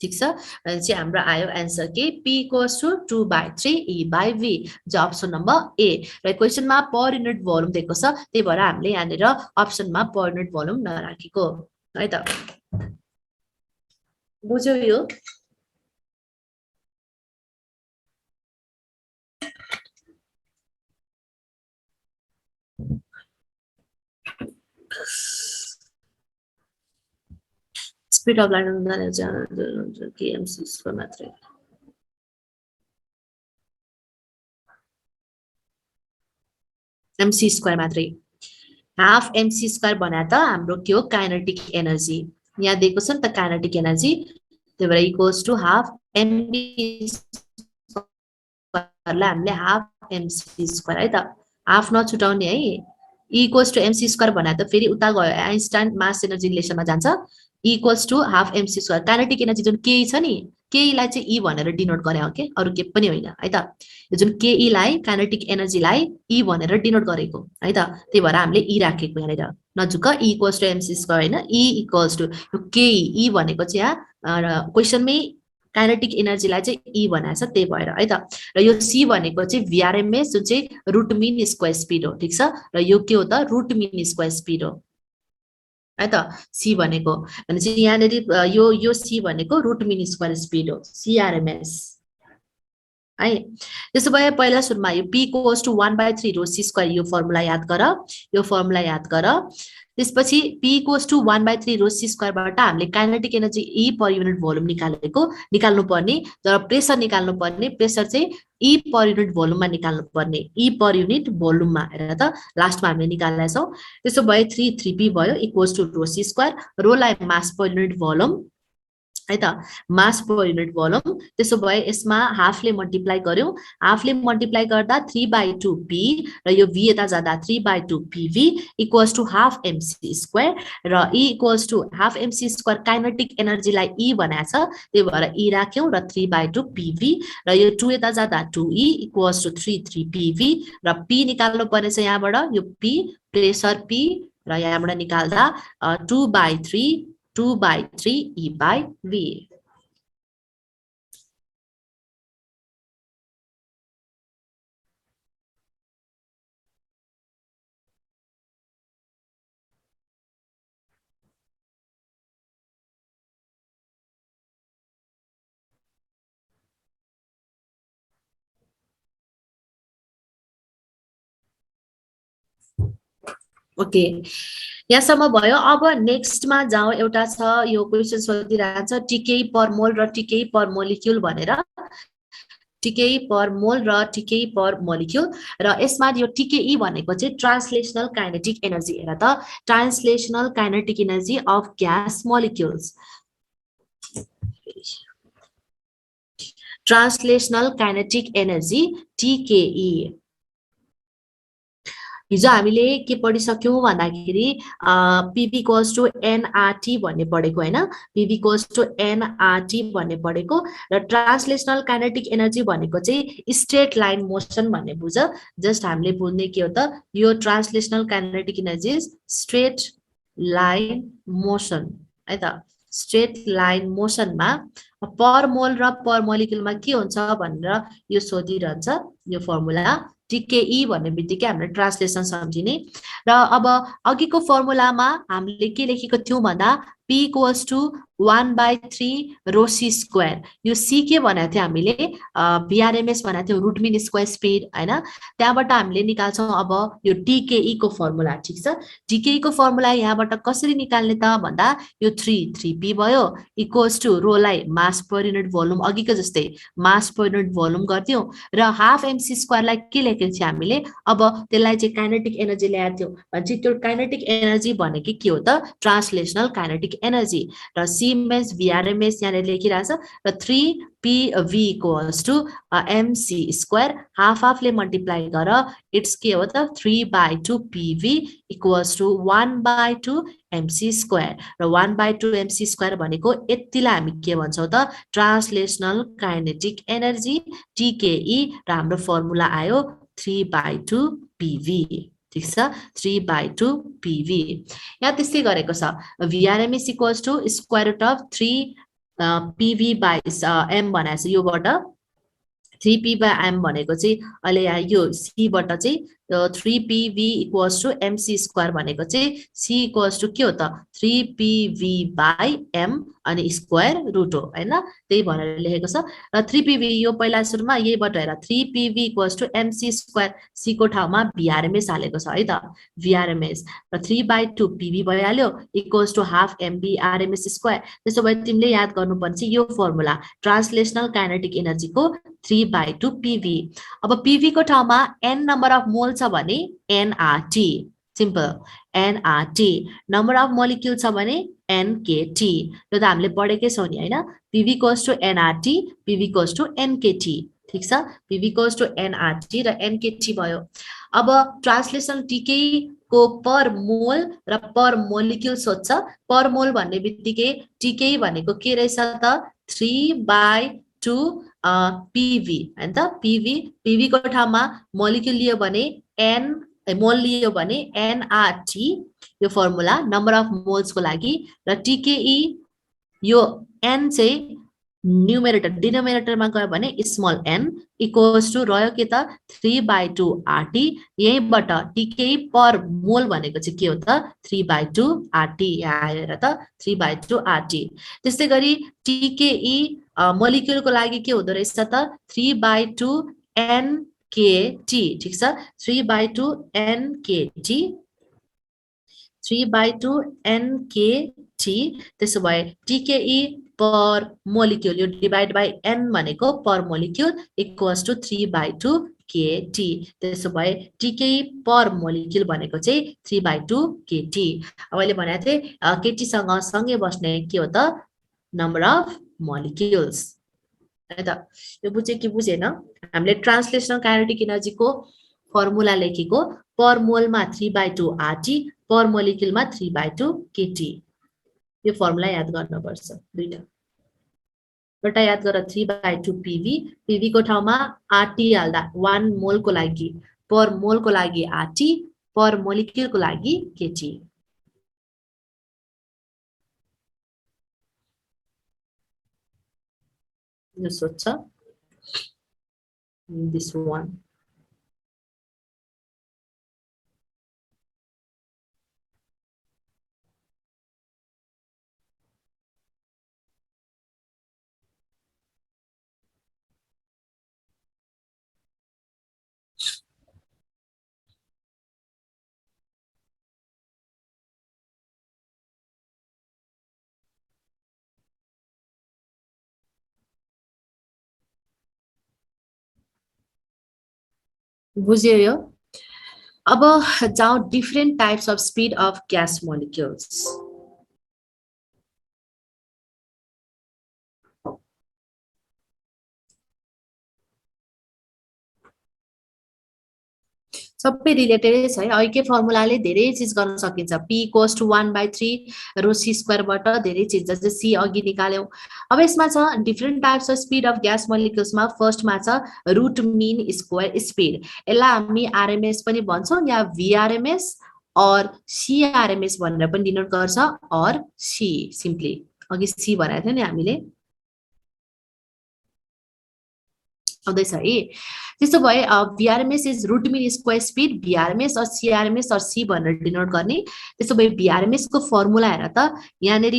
ठीक छ चाहिँ हाम्रो आयो आन्सर के p इक्वल्स टु 2/3e/v जो अप्सन नम्बर ए र क्वेशनमा पर युनिट भोल्युम दिएको छ त्यही भएर हामीले यहाँनिर अप्सनमा पर युनिट भोल्युम नराखेको है त बुझ्यौ यो speed of light KMC square मात्रै MC स्क्वायर मात्रै हाफ MC स्क्वायर भने त हाम्रो के हो काइनेटिक एनर्जी यहाँ दिएको छ नि त काइनेटिक एनर्जी त्यही भएर इक्वल्स टु हाफ MB स्क्वायरलाई हामीले हाफ MC स्क्वायर है त हाफ नछुटाउने है इक्वल्स टु MC स्क्वायर भने त फेरि उता गयो आइन्स्टाइन मास एनर्जी रिलेसनमा जान्छ equals to half MC square kinetic energy जुन के छ नि केईलाई चाहिँ E भनेर डिनोट गरे हो के अरु के पनि होइन है त यो जुन KE लाई काइनेटिक एनर्जीलाई E भनेर डिनोट गरेको है त त्यही भएर हामीले E राखेको यहाँनिर नजुक E equals to MC square हैन E इक्वल्स टु यो KE E भनेको चाहिँ यहाँ क्वेशनमै काइनेटिक एनर्जीलाई चाहिँ E भनेको छ त्यही भएर है त र यो C भनेको चाहिँ VRMS जुन चाहिँ रुट मिन स्क्वायर स्पिड हो ठीक छ र यो के हो त रुट मिन स्क्वायर स्पिड हो है त C भनेको भनेपछि यहाँनेरि यो C भनेको रुट मिन स्क्वायर स्पिड हो CRMS है त्यसो भए पहिला सुरुमा यो p equals to 1/3 rho c square यो फर्मुला याद गर त्यसपछि P equals to 1/3 rho C square बाट हामीले काइनेटिक एनर्जी E पर युनिट भोल्युम निकाल्नु पर्ने, तर प्रेसर निकाल्नु पर्ने, प्रेसर चाहिँ E पर युनिट भोल्युममा निकाल्नु पर्ने, E पर युनिट भोल्युममा। हेर त लास्टमा हामीले निकालेका छौं। त्यसो भए 3p भयो equals to rho C square, रोलाई मास पर युनिट भोल्युम है त, मास पर युनिट भोल्युम। त्यसो भए यसमा हाफले मल्टिप्लाई गर्यौं, हाफले मल्टिप्लाई गर्दा 3/2p र यो v यता जाँदा 3/2pv equals to half mc square र E equals to half mc square kinetic एनर्जीलाई E भनेको छ, त्यही भएर E राख्यौं र 3/2pv र यो 2 यता जाँदा 2e इक्वल्स टु 3pv र p निकाल्नु पर्ने छ यहाँबाट, यो p प्रेसर p र यहाँबाट निकाल्दा 2/3 E by V। ओके, यहाँसम्म भयो। अब नेक्स्टमा जाउँ। एउटा छ यो क्वेसन सोधिरहेको छ टिकेई पर मोल र टिकेई पर मोलिक्युल भनेर, टिकेई पर मोल र टिकेई पर मोलिक्युल र यसमा यो टिकेई भनेको चाहिँ ट्रान्सलेशनल काइनेटिक एनर्जी। हेर त, translational kinetic energy of gas molecules, translational kinetic energy टिकेई। हिजो हामीले के पढिसक्यौं भन्दाखेरि पीवी इक्वल्स टु एनआरटी भन्ने पढेको हैन, पीवी इक्वल्स टु एनआरटी भन्ने पढेको र ट्रान्सलेशनल काइनेटिक एनर्जी भनेको चाहिँ स्ट्रेट लाइन मोसन भन्ने बुझ। जस्ट हामीले बुझ्ने के हो त, यो translational kinetic energy straight line motion है त, स्ट्रेट लाइन मोसनमा पर मोल र पर मोलिक्युलमा के हुन्छ भनेर यो सोधिरहन्छ। यो फर्मुला टिकेई भन्ने बित्तिकै हामीले ट्रान्सलेसन सम्झिने। र अब अघिको फर्मुलामा हामीले के लेखेको थियौं भन्दा P equals to 1/3 rho C square, यो C के भनेको थियो हामीले, VRMS भनेको थियो, रुट मिन स्क्वायर स्पिड हैन। त्यहाँबाट हामीले निकाल्छौं अब यो टिकेई को फर्मुला। ठीक छ, टिकेई को फर्मुला यहाँबाट कसरी निकाल्ने त भन्दा यो 3p भयो इक्वल्स टु रोलाई मास पर युनिट भोल्युम अघिको जस्तै मास पर युनिट भोल्युम गर्थ्यौं र हाफ mc स्क्वायरलाई के लेखेको थियो हामीले, अब त्यसलाई चाहिँ काइनेटिक एनर्जी ल्याएको थियौं भने त्यो काइनेटिक एनर्जी भनेको के हो त, ट्रान्सलेशनल काइनेटिक एनर्जी। र सिमेन्स VRMS यहाँ लेखिरहेछ र 3pv equals to mc square, half हाफले मल्टिप्लाई गर इट्स के हो त 3/2pv equals to 1/2 mc square र 1/2 mc स्क्वायर भनेको यतिलाई हामी के भन्छौं त, ट्रान्सलेशनल काइनेटिक एनर्जी टिकेई र हाम्रो फर्मुला आयो 3/2pv। ठीक छ, 3/2pv। यहाँ त्यस्तै गरेको छ, VRMS equals to square root of 3pv by m भनेको छ, योबाट 3p/m भनेको चाहिँ अहिले यो C बाट चाहिँ 3pv equals to mc square भनेको चाहिँ C इक्वल्स टु के हो त 3pv/m अनि स्क्वायर रुट हो हैन, त्यही भनेर लेखेको छ। र 3pv यो पहिला सुरुमा यहीबाट हेर 3pv equals to mc square, C को ठाउँमा VRMS हालेको छ है त, VRMS र 3/2pv भइहाल्यो equals to half mv/RMS square. त्यसो भए तिमीले याद गर्नुपर्ने चाहिँ यो फर्मुला ट्रान्सलेशनल काइनेटिक एनर्जीको 3/2pv। अब pv को ठाउँमा n नम्बर अफ मोल छ भने nRT, simple nRT, number of molecule छ भने nKT। यो त हामीले पढेकै छौं नि हैन, pv equals to nRT, pv equals to nKT। ठीक छ, pv इक्वल्स टु nRT र nKT भयो। अब ट्रान्सलेसन टिकेई को पर मोल र पर मोलिक्युल सोध्छ। पर मोल भन्ने बित्तिकै टिकेई भनेको के रहेछ त 3/2 pv हैन त, pv को ठाउँमा मोलिक्युल लियो भने n, मोल लियो भने nRT, यो फर्मुला नम्बर अफ मोल्स को लागि। र टिकेई यो n चाहिँ न्युमेरेटर डिनोमिनेटरमा गयो भने स्मल n इक्वल्स टु रह्यो के त 3/2 RT। यहीबाट टिकेई पर मोल भनेको चाहिँ के हो त 3/2 RT, यहाँ आएर त 3/2 RT। त्यस्तै गरी टिकेई मोलिक्युलको लागि के हुँदो रहेछ त 3/2 nKT। ठीक छ, 3/2 nKT 3/2 NKT, त्यसो भए TKE पर मोलिक्युल, यो डिभाइड बाई N भनेको पर मोलिक्युल इक्वल्स टु 3/2 KT, त्यसो भए TKE पर मोलिक्युल भनेको चाहिँ 3/2 KT। अब अहिले भनेको थिएँ KT सँग सँगै बस्ने के हो त, नम्बर अफ मोलिक्युल्स है त। यो बुझ्यो कि बुझेन? हामीले ट्रान्सलेसनल काइनेटिक एनर्जीको फर्मुला लेखेको पर मोलमा 3/2 RT, पर मोलिक्युलमा 3/2 KT। यो फर्मुला याद गर्नुपर्छ दुईटा। एउटा याद गर 3/2 PV, PV को ठाउँमा RT हाल्दा 1 मोलको लागि, पर मोलको लागि RT, पर मोलिक्युलको लागि KT। यो सोध्छ this one। बुझ्यो यो? अब जाउँ different types of speed of gas molecules. सबै रिलेटेडै छ है। अहिलेकै फर्मुलाले धेरै चिज गर्न सकिन्छ। P equals to 1/3 rho C स्क्वायरबाट धेरै चिज, जस्तै सी अघि निकाल्यौँ। अब यसमा छ different types of speed of gas मोलिक्युल्समा फर्स्टमा छ रुट मिन स्क्वायर स्पिड। यसलाई हामी आरएमएस पनि भन्छौँ या भिआरएमएस और सिआरएमएस भनेर पनि डिनोट गर्छ, और सी सिम्पली अघि सी भनेको थियो नि हामीले। आउँदैछ है। त्यसो भए VRMS is root mean square speed, VRMS और सिआरएमएस और सी भनेर डिनोट गर्ने। त्यसो भए भिआरएमएस को फर्मुला हेर त, यहाँनिर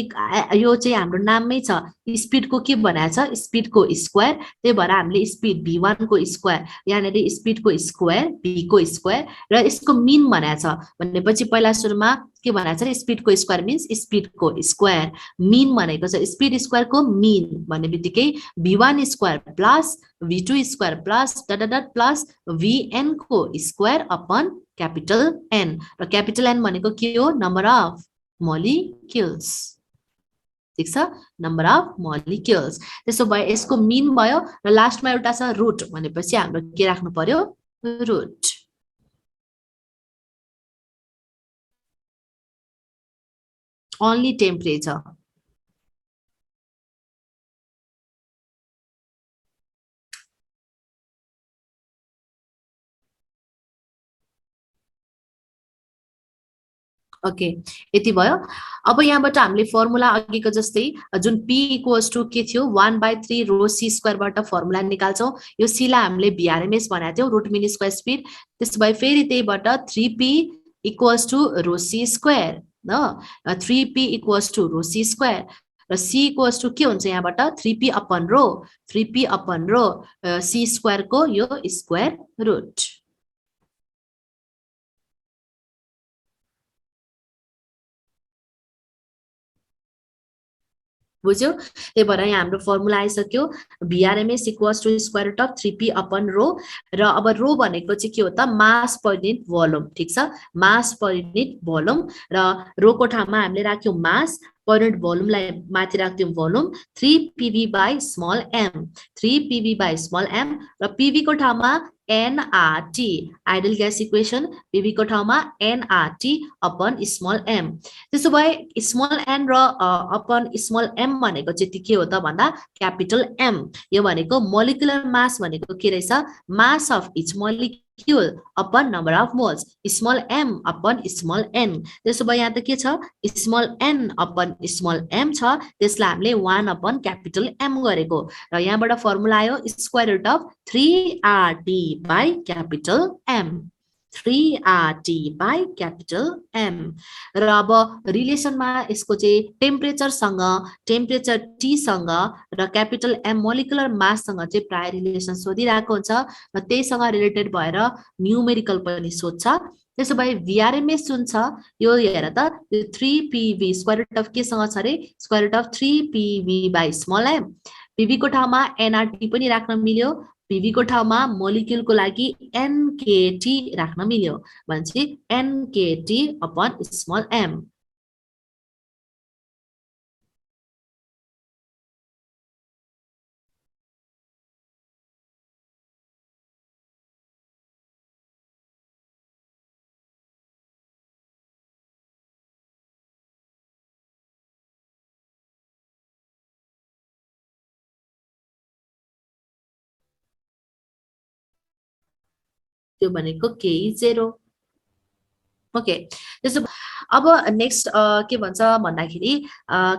यो चाहिँ हाम्रो नाममै छ, स्पिडको के बनाएको छ, स्पिडको स्क्वायर। त्यही भएर हामीले स्पिड v1 को स्क्वायर, यहाँनिर स्पिडको स्क्वायर v को स्क्वायर र यसको मिन बनाएको छ भनेपछि पहिला सुरुमा के बनाएको छ, स्पिडको स्क्वायर मिन्स स्पिडको स्क्वायर, मिन भनेको छ स्पिड स्क्वायरको मिन भन्ने बित्तिकै v1 square plus v2 square plus dot plus vn को स्क्वायर अपन क्यापिटल N, र क्यापिटल N भनेको के हो, नम्बर अफ मोलिक्युल्स। ठीक छ, नम्बर अफ मोलिक्युल्स। त्यसो भए यसको मिन भयो र लास्टमा एउटा छ रुट भनेपछि हाम्रो के राख्नु पर्यो, रुट। Only temperature. ओके, यति भयो। अब यहाँबाट हामीले फर्मुला अघिको जस्तै जुन P इक्वल्स टु के थियो 1/3 रो सी स्क्वायरबाट फर्मुला निकाल्छौँ। यो C लाई हामीले भिआरएमएस भनेको थियौँ, रुट मिन स्क्वायर स्पिड। त्यसो भए फेरि त्यहीबाट 3P equals to rho C square, न 3P equals to rho C square, र C इक्वल्स टु के हुन्छ यहाँबाट 3P upon rho, 3P upon rho C स्क्वायरको यो स्क्वायर रुट। बुझ्यो? त्यही भएर यहाँ हाम्रो फर्मुला आइसक्यो, VRMS equals to square root of 3P upon rho. र अब रो भनेको चाहिँ के हो त, मास पर युनिट भोल्युम। ठीक छ, मास पर युनिट भोल्युम, र रोको ठाउँमा हामीले राख्यौँ मास, पर युनिट भोल्युमलाई माथि राख्यौँ volume, 3PV by small M, 3PV by small M, र PV को ठाउँमा nRT, ideal gas equation, PV को ठाउँमा nRT अपन स्मल एम। त्यसो भए स्मल एन र अपन स्मल एम भनेको चाहिँ के हो त भन्दा क्यापिटल एम। यो भनेको मोलिकुलर मास भनेको के रहेछ, mass of each molecule upon number of moles, small M upon small N. त्यसो भए यहाँ त के छ, small N upon small M छ, त्यसलाई हामीले 1 अपन क्यापिटल एम गरेको, र यहाँबाट फर्मुला आयो square root of 3RT by capital M, 3RT by capital M. र अब रिलेसनमा यसको चाहिँ टेम्परेचरसँग, टेम्परेचर T सँग र क्यापिटल एम मोलिकुलर माससँग चाहिँ प्राय रिलेसन सोधिरहेको हुन्छ, र त्यहीसँग रिलेटेड भएर न्युमेरिकल पनि सोध्छ। त्यसो भए VRMS जुन छ यो हेर त यो 3PV स्क्वायर रुट अफ के सँग छ रे square root of 3PV by small m PV को ठाउँमा NRT पनि राख्न मिल्यो PV को ठाउँमा मोलिक्युलको लागि NKT राख्न मिल्यो भनेपछि NKT अपन स्मल m त्यो भनेको K0 ओके त्यसो अब नेक्स्ट के भन्छ भन्दाखेरि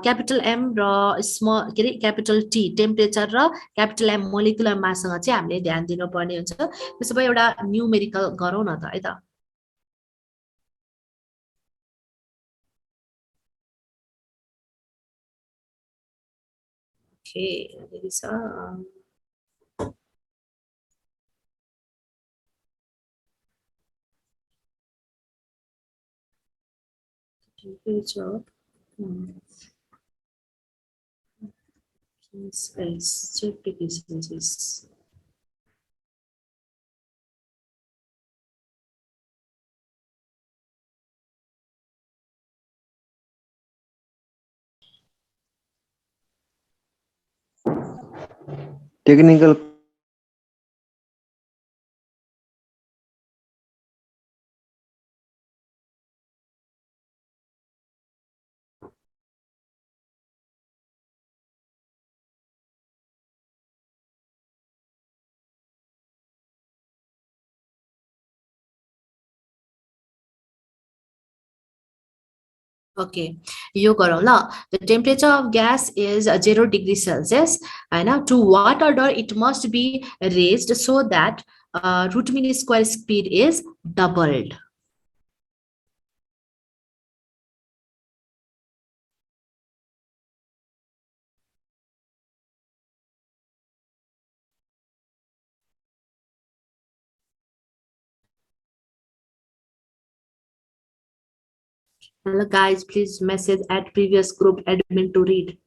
क्यापिटल M र स्मल के रे क्यापिटल T टेम्परेचर र क्यापिटल M मोलिकुलर माससँग चाहिँ हामीले ध्यान दिनुपर्ने हुन्छ त्यसो भए एउटा न्यूमेरिकल गरौँ न त है त okay there is a temperature space check distances technical Okay, यो गरौँ ल the temperature of gas is 0 degree Celsius हैन to what order it must be raised so that root mean square speed is doubled Hello guys, please message at previous group admin to read.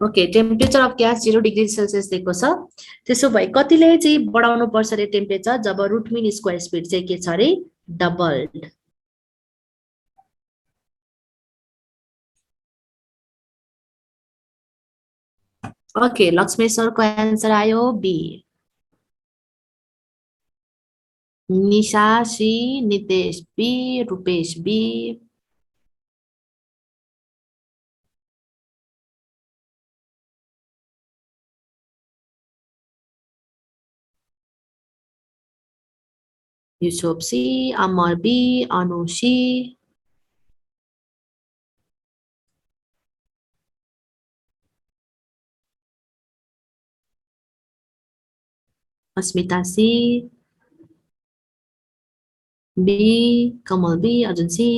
Okay temperature of gas 0 degree Celsius दिएको छ त्यसो भए कतिले चाहिँ बढाउनु पर्छ रे temperature जब root mean square speed चाहिँ के छ रे डबल्ड ओके लक्ष्मी सरको एन्सर आयो B Nisha C Nitesh B Rupesh B Yusuf C Amar B Anu C Asmita C B Kamal B Arjun C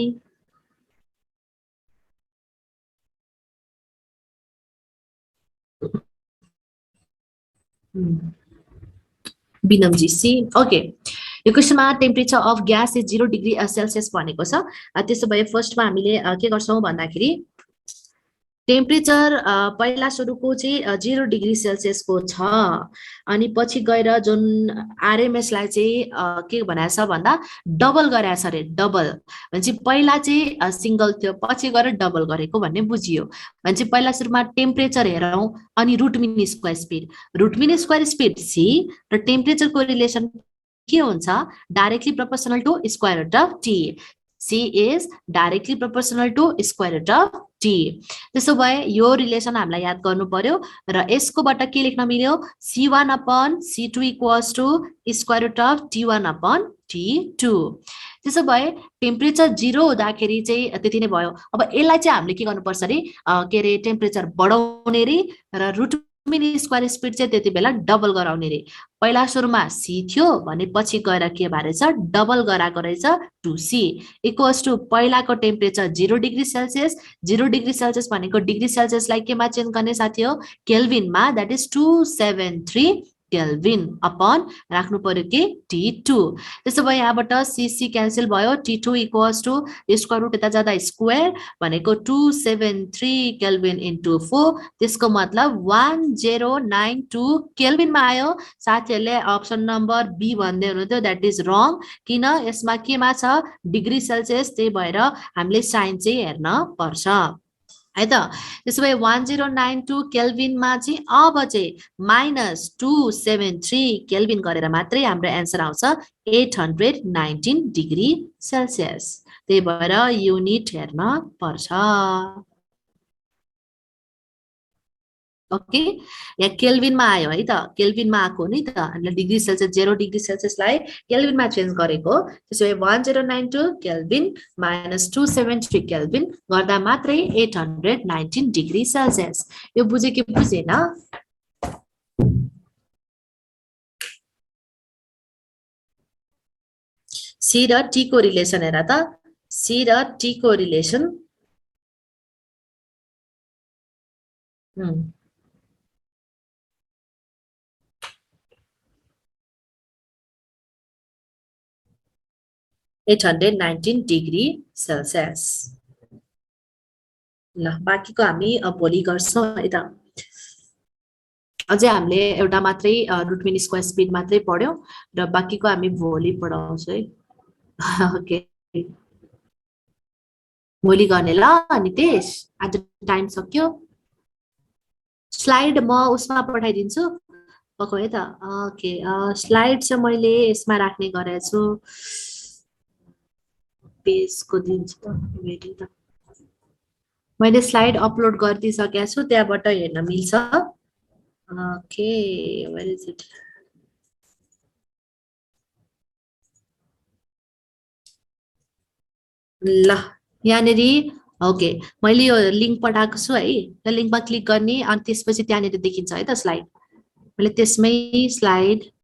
बिनमजी सी ओके यो क्वेसनमा temperature of gas is 0 degree Celsius भनेको छ त्यसो भए फर्स्टमा हामीले के गर्छौं भन्दाखेरि टेम्परेचर पहिला सुरुको चाहिँ 0 डिग्री सेल्सियसको छ अनि पछि गएर जुन आरएमएस लाई चाहिँ के भनेछ भन्दा डबल गरेछ रे डबल भनेपछि पहिला चाहिँ सिंगल थियो पछि गएर डबल गरेको भन्ने बुझियो भनेपछि पहिला सुरुमा टेम्परेचर हेरौं अनि root mean square speed C र टेम्परेचरको रिलेसन के हुन्छ directly proportional to square root of T C is directly proportional to square root of T. त्यसो भए यो रिलेसन हामीलाई याद गर्नु पर्यो र यसकोबाट के लेख्न मिल्यो C1 upon C2 equals to square root of T1 upon T2. त्यसो भए टेम्परेचर 0 हुँदाखेरि चाहिँ त्यति नै भयो अब यसलाई चाहिँ हामीले के गर्नुपर्छ रे के रे टेम्परेचर बढाउने रे र रुट मिन स्क्वायर स्पिड चाहिँ त्यति बेला डबल गराउने रे पहिला सुरुमा सी थियो भने पछि गएर के भएछ डबल गराएको रहेछ 2c इक्वल्स टु पहिलाको temperature 0 degree Celsius 0 degree Celsius भनेको डिग्री सेल्सियसलाई केमा चेन्ज गर्ने साथी हो केल्भिनमा दैट इज 273 केल्भिन अपन राख्नु पर्यो के T2 त्यसो भए यहाँबाट सीसी क्यान्सल भयो T2 equals to square root यता जाँदा स्क्वायर भनेको 273 केल्भिन इन्टु 4 त्यसको मतलब 1092 केल्भिनमा आयो साथीहरूले अप्सन नम्बर बी भन्दै हुनुहुन्थ्यो द्याट इज रङ किन यसमा केमा छ डिग्री सेल्सियस त्यही भएर हामीले साइन चाहिँ हेर्न पर्छ है त त्यसो भए 1092 केल्भिनमा चाहिँ अब चाहिँ माइनस 273 केल्भिन गरेर मात्रै हाम्रो एन्सर आउँछ 819 डिग्री सेल्सियस त्यही भएर युनिट हेर्न पर्छ ओके यहाँ केल्भिनमा आयो है त केल्भिनमा आएको नि त हामीले डिग्री सेल्सियस 0 डिग्री सेल्सियसलाई केल्भिनमा चेन्ज गरेको त्यसो भए 1092 केल्भिन माइनस 273 केल्भिन गर्दा मात्रै 819 डिग्री सेल्सियस यो बुझे कि बुझेन सी र टी को रिलेसन हेर त सी र टी को रिलेसन 819 डिग्री सेल्सियस ल बाँकीको हामी भोलि गर्छौँ है त अझै हामीले एउटा मात्रै रुट मिन स्क्वायर स्पिड मात्रै पढ्यौँ र बाँकीको हामी भोलि पढाउँछौँ है ओके भोलि गर्ने ल नितेश आज टाइम सक्यो स्लाइड म उसमा पठाइदिन्छु पक्का है त ओके स्लाइड चाहिँ मैले यसमा राख्ने गरेको छु पेजको दिन्छु त वेट त मैले स्लाइड अपलोड गरिदिइसकेको छु त्यहाँबाट हेर्न मिल्छ ओके वेयर इज इट ल यहाँनेरि ओके मैले यो लिङ्क पठाएको छु है त्यो लिङ्कमा क्लिक गर्ने अनि त्यसपछि त्यहाँनेरि देखिन्छ है त स्लाइड मैले त्यसमै स्लाइड